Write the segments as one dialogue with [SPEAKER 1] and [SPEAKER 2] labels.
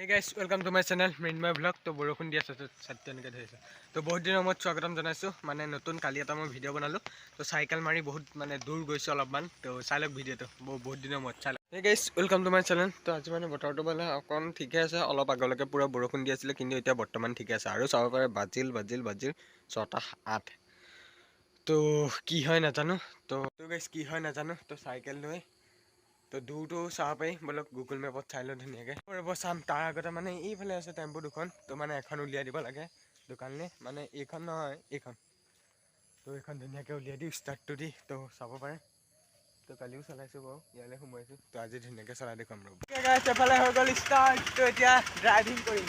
[SPEAKER 1] Hey guys, welcome to my channel Mrinmoy vlog. तो বৰষুণ দি আছে তো ছাতিনকে ধৰিছে তো বহুত দিনৰ মূৰত স্বাগতম জনাইছো মানে নতুন কালি এটা মই ভিডিঅ' বনালো তো সাইকেল মাৰি বহুত মানে দূৰ গৈছো অলপমান তো চাই লওক ভিডিঅ'টো বহুত দিনৰ মূৰত চাই লওক Hey guys, welcome to my channel তো আজি মানে বতৰটো মানে অকণ ঠিকে আছে অলপ আগলৈকে পুৰা বৰষুণ দি আছিল কিন্তু এতিয়া বৰ্তমান ঠিকে আছে আৰু চাব পাৰে বাজিল 6:08 তো কি হয় নাজানো তো গাইস কি হয় নাজানো তো সাইকেল লৈ তো দূৰটো চাব পাৰি বলক গুগল মেপত চাই লওঁ ধুনীয়াকৈ ৰ'ব চাম তাৰ আগতে মানে এইফালে আছে টেম্পু দুখন তো মানে এখন উলিয়াই দিব লাগে দোকানলৈ মানে এইখন নহয় এইখন তো এইখন ধুনীয়াকৈ উলিয়াই দিওঁ ষ্টাৰ্টটো দি তো চাব পাৰে তো কালিও চলাইছোঁ বাৰু ইয়ালৈ সোমাইছোঁ তো আজি ধুনীয়াকৈ চলাই দেখুৱাম ৰ'ব এফালে হৈ গ'ল ষ্টাৰ্ট তো এতিয়া ড্ৰাইভিং কৰিম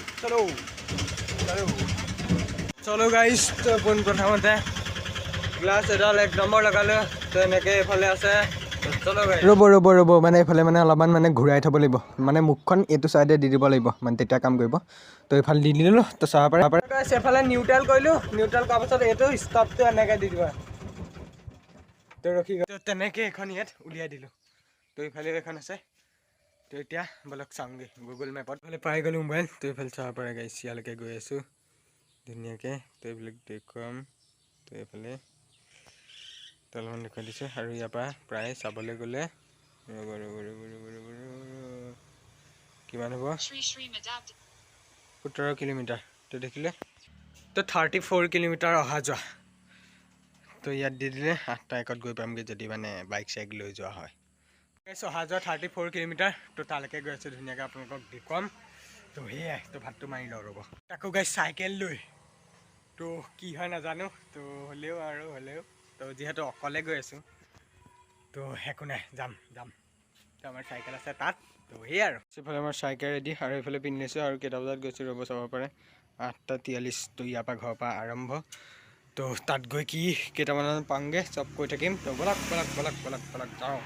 [SPEAKER 1] চলো গাইছ তো পোনপ্ৰথমতে গ্লাছ এডাল 1 নম্বৰ লগালোঁ তো এনেকৈ এইফালে আছে ৰ'ব মানে এইফালে মানে অলপমান মানে ঘূৰাই থ'ব লাগিব মানে মুখখন এইটো চাইডে দি দিব লাগিব মানে তেতিয়া কাম কৰিব তো এইফালে দি দিলোঁ তো চাব পাৰে এইফালে নিউট্ৰেল কৰিলোঁ নিউট্ৰেল কৰাৰ পাছত এইটো ষ্টপটো এনেকৈ দি দিবা তো ৰখি গ'ল তেনেকৈ এখন ইয়াত উলিয়াই দিলোঁ তো এইফালেও এখন আছে তো এতিয়া বলক চাওঁগৈ গুগল মেপত এইফালে পাই গ'লোঁ মোবাইল তো এইফালে চাব পাৰে গাইছ ইয়ালৈকে গৈ আছোঁ ধুনীয়াকৈ তো এইবিলাক দেখুৱাম তো এইফালে তলমান দেখুৱাই দিছোঁ আৰু ইয়াৰ পৰা প্ৰায় চাবলৈ গ'লে কিমান হ'ব 17 কিলোমিটাৰ তো দেখিলে তো 34 কিলোমিটাৰ অহা যোৱা তো ইয়াত দি দিলে 8টা 1ত গৈ পামগৈ যদি মানে বাইক চাইক লৈ যোৱা হয় অহা যোৱা 34 কিলোমিটাৰ তো তালৈকে গৈ আছোঁ ধুনীয়াকৈ আপোনালোকক দেখুৱাম তো সেয়াই তো ভাতটো মাৰি লওঁ ৰ'ব তাকো গাইছ চাইকেল লৈ তো কি হয় নাজানো তো হ'লেও তো যিহেতু অকলে গৈ আছোঁ তো একো নাই যাম তো আমাৰ চাইকেল আছে তাত তো সেয়াই আৰু সেইফালে আমাৰ চাইকেল ৰেডি আৰু এইফালে পিন্ধি লৈছোঁ আৰু কেইটা বজাত গৈছোঁ ৰ'ব চাব পাৰে 8:43 তো ইয়াৰ পৰা ঘৰৰ পৰা আৰম্ভ তো তাত গৈ কি কেইটামানত পামগৈ চব কৈ থাকিম তো বলক যাওঁ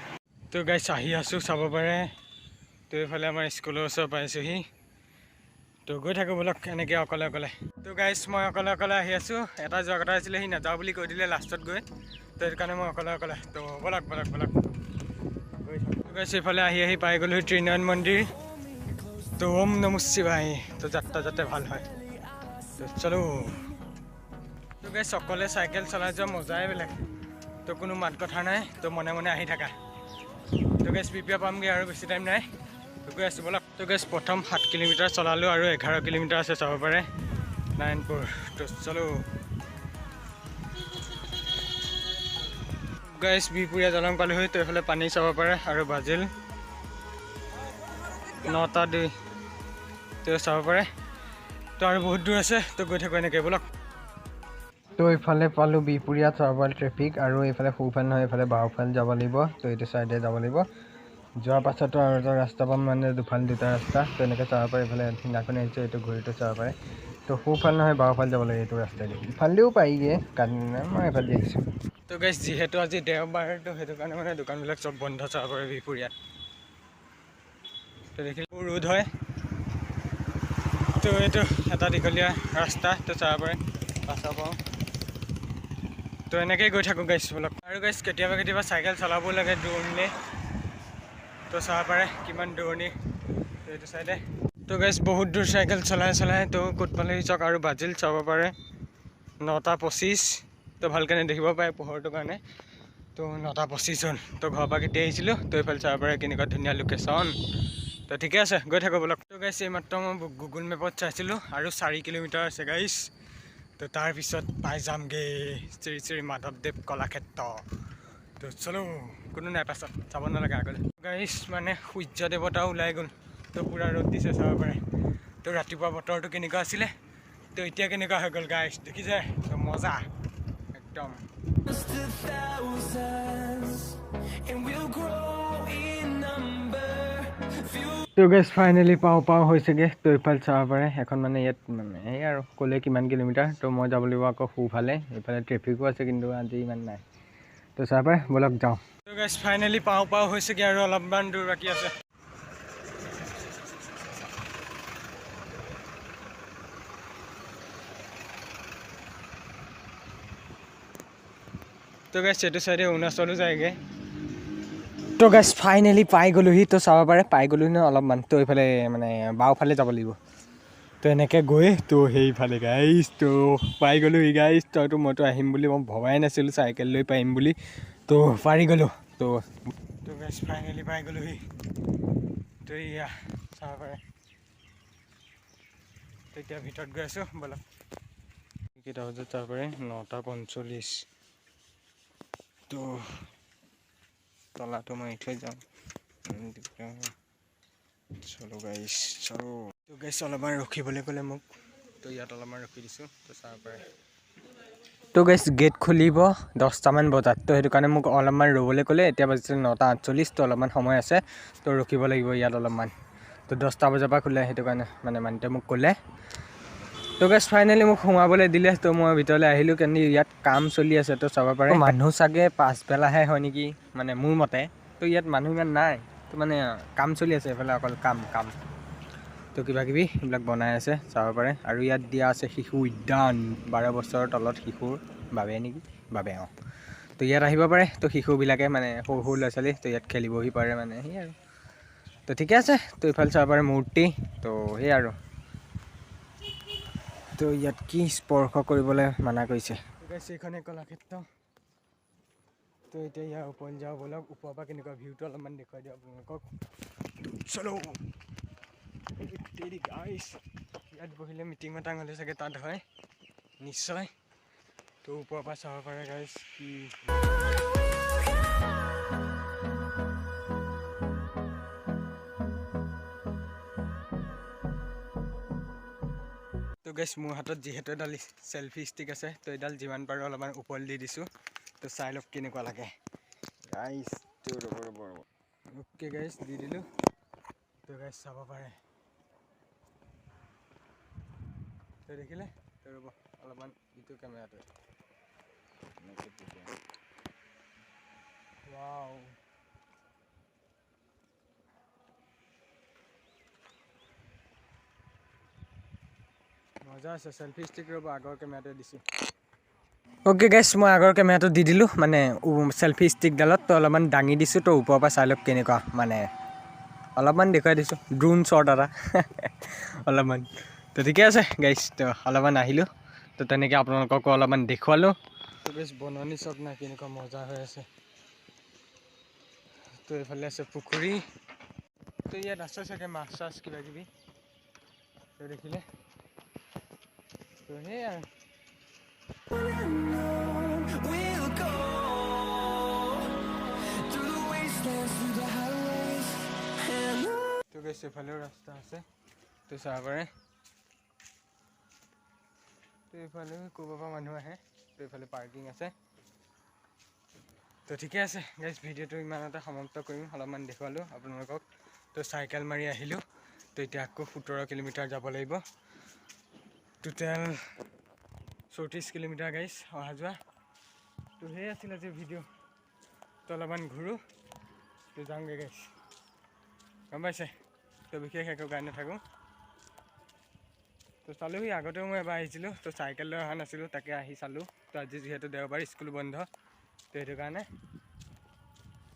[SPEAKER 1] তো গাইছ আহি আছোঁ চাব পাৰে তো এইফালে আমাৰ স্কুলৰ ওচৰ পাইছোঁহি তো গৈ থাকোঁ বলক এনেকৈ অকলে তো গাইছ মই অকলে আহি আছোঁ এটা যোৱা কথা আছিলে সি নাযাওঁ বুলি কৈ দিলে লাষ্টত গৈ তো সেইটো কাৰণে মই অকলে তো বলক গৈ থাকোঁ গাইছ এইফালে আহি পাই গ'লোঁ ত্ৰিনয়ন মন্দিৰ তো ওম নমঃ শিৱায় তো যাত্ৰা যাতে ভাল হয় তো চলো তো গাইছ অকলে চাইকেল চলাই যোৱা মজাই বেলেগ তো কোনো মাত কথা নাই তো মনে আহি থাকা তো গাইছ পিপিয়া পামগৈ আৰু বেছি টাইম নাই তো গৈ আছোঁ বলক তো গাইছ প্ৰথম 7 কিলোমিটাৰ চলালোঁ আৰু 11 কিলোমিটাৰ আছে চাব পাৰে নাৰায়ণপুৰ তো চলো গাইছ বিপুৰীয়া দলং পালোহি তো এইফালে পানী চাব পাৰে আৰু বাজিল 9:02 তো চাব পাৰে তো আৰু বহুত দূৰ আছে তো গৈ থাকোঁ এনেকৈ বলক তো এইফালে পালোঁ বিপুৰীয়া চাব পাৰে ট্ৰেফিক আৰু এইফালে সোঁফালে নহয় এইফালে বাওঁফালে যাব লাগিব তো এইটো চাইডে যাব লাগিব যোৱাৰ পাছতো আৰু এটা ৰাস্তা পাম মানে দুফালে দুটা ৰাস্তা তো এনেকৈ চাব পাৰে এইফালে সিদিনাখন আহিছোঁ এইটো ঘড়ীটো চাব পাৰে তো সোঁফালে নহয় বাওঁফালে যাব লাগে এইটো ৰাস্তাইদি ইফালেও পাৰিগৈ কাৰণে মই এইফালে আহিছোঁ তো গাইছ যিহেতু আজি দেওবাৰ তো সেইটো কাৰণে মানে দোকানবিলাক চব বন্ধ চাব পাৰে বিপুৰীয়াত তো দেখিলোঁ ৰ'দ হয় তো এইটো এটা দীঘলীয়া ৰাস্তা তো চাব পাৰে পাছত পাওঁ তো এনেকৈয়ে গৈ থাকোঁ গাইছ বলক আৰু গাইছ কেতিয়াবা চাইকেল চলাব লাগে দূৰণিলৈ তো চাব পাৰে কিমান দূৰণি তো এইটো চাইডে তো গাইছ বহুত দূৰ চাইকেল চলাই তো ক'ত পালেহি চাওক আৰু বাজিল চাব পাৰে 9:25 তো ভালকৈ নেদেখিব পাৰে পোহৰটোৰ কাৰণে তো 9:25 হ'ল তো ঘৰৰ পৰা কেতিয়া আহিছিলোঁ তো এইফালে চাব পাৰে কেনেকুৱা ধুনীয়া লোকেশ্যন তো ঠিকে আছে গৈ থাকোঁ বলক তো গাইছ এইমাত্ৰ মই গুগল মেপত চাইছিলোঁ আৰু 4 কিলোমিটাৰ আছে গাইছ তো তাৰপিছত পাই যামগৈ শ্ৰী মাধৱদেৱ কলাক্ষেত্ৰ তো চলো কোনো নাই পাছত চাব নালাগে আগলৈ গাইছ মানে সূৰ্য দেৱতা ওলাই গ'ল তো পূৰা ৰ'দ দিছে চাব পাৰে তো ৰাতিপুৱা বতৰটো কেনেকুৱা আছিলে তো এতিয়া কেনেকুৱা হৈ গ'ল গাইছ দেখি যায় তো মজা একদম তো গাইছ ফাইনেলি পাওঁ হৈছেগৈ তো এইফালে চাব পাৰে এখন মানে ইয়াত মানে এই আৰু ক'লে কিমান কিলোমিটাৰ তো মই যাব লাগিব আকৌ সোঁফালে এইফালে ট্ৰেফিকো আছে কিন্তু আজি ইমান নাই তো চাব পাৰে বলক যাওঁ তো গাইছ ফাইনেলি পাওঁ হৈছেগৈ আৰু অলপমান দূৰ বাকী আছে তো গাইছ এইটো চাইডে অৰুণাচলো যায়গৈ তো গাইছ ফাইনেলি পাই গ'লোহি তো চাব পাৰে পাই গ'লোহি ন অলপমান তো এইফালে মানে বাওঁফালে যাব লাগিব তো এনেকৈ গৈ তো সেইফালে গাইছ তো পাই গ'লোহি গাইছ মইতো আহিম বুলি মই ভবাই নাছিলোঁ চাইকেল লৈ পাৰিম বুলি তো পাৰি গ'লোঁ তো গাইছ ফাইনেলি পাই গ'লোহি তো এয়া চাব পাৰে তো এতিয়া ভিতৰত গৈ আছোঁ ব'লক কেইটা বজাত চাব পাৰে 9:45 তো তলাটো মই থৈ যাওঁ চলো গাইছ চলো তো গাইছ অলপমান ৰখিবলৈ ক'লে মোক তো ইয়াত অলপমান ৰখি দিছোঁ তো চাব পাৰে তো গাইছ গেট খুলিব 10টামান বজাত তো সেইটো কাৰণে মোক অলপমান ৰ'বলৈ ক'লে এতিয়া বাজিছে 9:48 তো অলপমান সময় আছে তো ৰখিব লাগিব ইয়াত অলপমান তো 10টা বজাৰ পৰা খোলে সেইটো কাৰণে মানে মানুহটোৱে মোক ক'লে তো গাইছ ফাইনেলি মোক সোমাবলৈ দিলে তো মই ভিতৰলৈ আহিলোঁ কিন্তু ইয়াত কাম চলি আছে তো চাব পাৰে মানুহ চাগে পাছবেলাহে হয় নেকি মানে মোৰ মতে তো ইয়াত মানুহ ইমান নাই তো মানে কাম চলি আছে এইফালে অকল কাম তো কিবা কিবি এইবিলাক বনাই আছে চাব পাৰে আৰু ইয়াত দিয়া আছে শিশু উদ্যান 12 বছৰৰ তলত শিশুৰ বাবে নেকি বাবে তো ইয়াত আহিব পাৰে তো শিশুবিলাকে মানে সৰু সৰু ল'ৰা ছোৱালী তো ইয়াত খেলিবহি পাৰে মানে সেই আৰু তো ঠিকে আছে তো এইফালে চাব পাৰে মূৰ্তি তো সেই আৰু তো ইয়াত কি স্পৰ্শ কৰিবলৈ মানা কৰিছে এইখনে কলাক্ষেত্ৰ তো এতিয়া ইয়াৰ ওপৰত যাওঁ ব'লক ওপৰৰ পৰা কেনেকুৱা ভিউটো অলপমান দেখুৱাই দিওঁ আপোনালোকক চলো গাইছ ইয়াত বহিলে মিটিং মাটাং হ'লে চাগে তাত হয় নিশ্চয় তো ওপৰৰ পৰা চাব পাৰে গাইছ কি তো গাইছ মোৰ হাতত যিহেতু এডাল চেলফি ষ্টিক আছে তো এডাল যিমান পাৰোঁ অলপমান ওপৰত দি দিছোঁ তো চাই লওক কেনেকুৱা লাগে গাইছ তো ৰ'ব অ'কে গাইছ দি দিলোঁ তো গাইছ চাব পাৰে তো দেখিলে তো ৰ'ব অলপমান ইটো কেমেৰাটো ৱাও মজা আছে চেলফি ষ্টিক ৰ'ব আগৰ কেমেৰাটো দিছোঁ অ'কে গাইছ মই আগৰ কেমেৰাটো দি দিলোঁ মানে চেলফি ষ্টিকডালত তো অলপমান দাঙি দিছোঁ তো ওপৰৰ পৰা চাই লওক কেনেকুৱা মানে অলপমান দেখুৱাই দিছোঁ ড্ৰোন শ্বট এটা অলপমান তো ঠিকে আছে গাইছ তো অলপমান আহিলোঁ তো তেনেকৈ আপোনালোককো অলপমান দেখুৱালোঁ তো বেছ বননি চক নাই কেনেকুৱা মজা হৈ আছে তো এইফালে আছে পুখুৰী তো ইয়াত আছে চাগে মাছ চাছ কিবা কিবি তো দেখিলে তো সেই আৰু তো গাইছ এইফালেও ৰাস্তা আছে তো চাব পাৰে তো এইফালেও ক'ৰবাৰ পৰা মানুহ আহে তো এইফালে পাৰ্কিং আছে তো ঠিকে আছে গাইছ ভিডিঅ'টো ইমানতে সমাপ্ত কৰিম অলপমান দেখুৱালোঁ আপোনালোকক তো চাইকেল মাৰি আহিলোঁ তো এতিয়া আকৌ 17 কিলোমিটাৰ যাব লাগিব টোটেল 34 কিলোমিটাৰ গাইছ অহা যোৱা তো সেই আছিল আজি ভিডিঅ' তো অলপমান ঘূৰোঁ তো যাওঁগৈ গাইছ গম পাইছে তো বিশেষ একো গাই নাথাকোঁ তো চালোঁহি আগতেও মই এবাৰ আহিছিলোঁ তো চাইকেল লৈ অহা নাছিলোঁ তাকে আহি চালোঁ তো আজি যিহেতু দেওবাৰ স্কুল বন্ধ তো সেইটো কাৰণে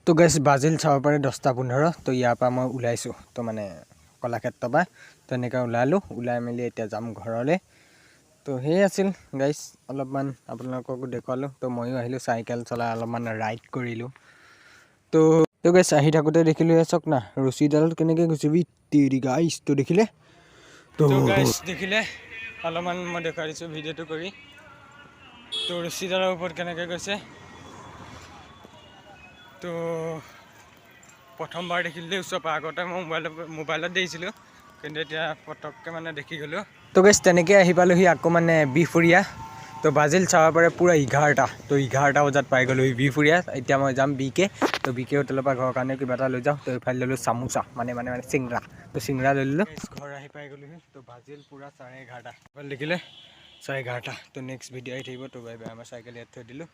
[SPEAKER 1] তো গাইছ বাজিল চাব পাৰে 10:15 তো ইয়াৰ পৰা মই ওলাইছোঁ তো মানে কলাক্ষেত্ৰৰ পৰা তো এনেকৈ ওলাই মেলি এতিয়া যাম ঘৰলৈ তো সেই আছিল গাইছ অলপমান আপোনালোককো দেখুৱালোঁ তো ময়ো আহিলোঁ চাইকেল চলাই অলপমান ৰাইড কৰিলোঁ তো গাইছ আহি থাকোঁতে দেখিলোঁ চাওক না ৰছীডাল কেনেকৈ গৈছে তেৰি গাইছ তো দেখিলে তো গাইছ দেখিলে অলপমান মই দেখুৱাই দিছোঁ ভিডিঅ'টো কৰি তো ৰছীডালৰ ওপৰত কেনেকৈ গৈছে তো প্ৰথমবাৰ দেখিলোঁ ওচৰৰ পৰা আগতে মই মোবাইলত দেখিছিলোঁ কিন্তু এতিয়া পটককৈ মানে দেখি গ'লোঁ তো গাইছ তেনেকৈ আহি পালোঁহি আকৌ মানে বিহপুৰীয়া তো বাজিল চাব পাৰে পূৰা 11টা তো 11টা বজাত পাই গ'লোহি বিহপুৰীয়া এতিয়া মই যাম বিকে তো বিকে হোটেলৰ পৰা ঘৰৰ কাৰণে কিবা এটা লৈ যাওঁ তো এইফালে ল'লোঁ চামোচা মানে চিংৰা তো চিংৰা লৈ ল'লোঁ ঘৰ আহি পাই গ'লোহি তো বাজিল পূৰা 11:30 দেখিলে 11:30 তো নেক্সট ভিডিঅ' আহি থাকিব তো বাই বাই আমাৰ চাইকেল ইয়াত থৈ দিলোঁ